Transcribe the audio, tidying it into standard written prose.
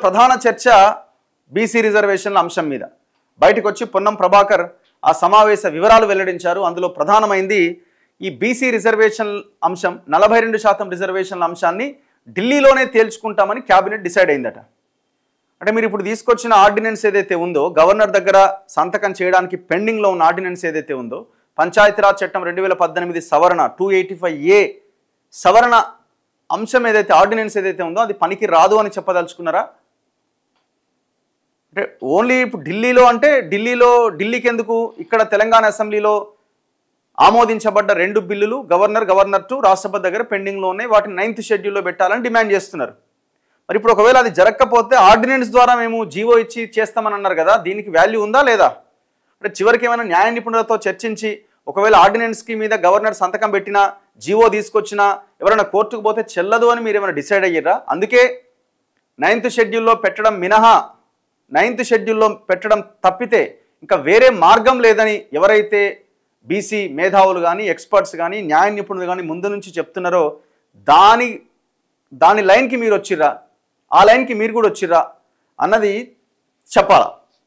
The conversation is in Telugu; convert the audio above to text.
ప్రధాన చర్చ బీసీ రిజర్వేషన్ల అంశం మీద బయటకు వచ్చి పొన్నం ప్రభాకర్ ఆ సమావేశ వివరాలు వెల్లడించారు. అందులో ప్రధానమైంది ఈ బీసీ రిజర్వేషన్ అంశం 42% రిజర్వేషన్ల అంశాన్ని ఢిల్లీలోనే తేల్చుకుంటామని క్యాబినెట్ డిసైడ్ అయిందట. అంటే మీరు ఇప్పుడు తీసుకొచ్చిన ఆర్డినెన్స్ ఏదైతే ఉందో, గవర్నర్ దగ్గర సంతకం చేయడానికి పెండింగ్లో ఉన్న ఆర్డినెన్స్ ఏదైతే ఉందో, పంచాయతీరాజ్ చట్టం 2018 సవరణ 285A సవరణ అంశం ఏదైతే ఆర్డినెన్స్ ఏదైతే ఉందో అది పనికి రాదు అని చెప్పదలుచుకున్నారా? అంటే ఓన్లీ ఇప్పుడు ఢిల్లీలో అంటే ఢిల్లీకి ఎందుకు, ఇక్కడ తెలంగాణ అసెంబ్లీలో ఆమోదించబడ్డ 2 బిల్లులు గవర్నర్ 2 రాష్ట్రపతి దగ్గర పెండింగ్లో ఉన్నాయి, వాటిని 9th షెడ్యూల్లో పెట్టాలని డిమాండ్ చేస్తున్నారు. మరి ఇప్పుడు ఒకవేళ అది జరగకపోతే ఆర్డినెన్స్ ద్వారా మేము జీవో ఇచ్చి చేస్తామని అన్నారు కదా, దీనికి వాల్యూ ఉందా లేదా? అంటే చివరికి ఏమైనా న్యాయ నిపుణులతో చర్చించి ఒకవేళ ఆర్డినెన్స్కి మీద గవర్నర్ సంతకం పెట్టినా, జీవో తీసుకొచ్చినా ఎవరైనా కోర్టుకు పోతే చెల్లదు అని మీరు ఏమైనా డిసైడ్ అయ్యారా? అందుకే 9th షెడ్యూల్లో పెట్టడం మినహా 9th షెడ్యూల్లో పెట్టడం తప్పితే ఇంకా వేరే మార్గం లేదని ఎవరైతే బీసీ మేధావులు కానీ, ఎక్స్పర్ట్స్ కానీ, న్యాయ నిపుణులు కానీ ముందు నుంచి చెప్తున్నారో దాని లైన్కి మీరు వచ్చిర్రా, ఆ లైన్కి మీరు కూడా వచ్చిర్రా అన్నది చెప్పాలా?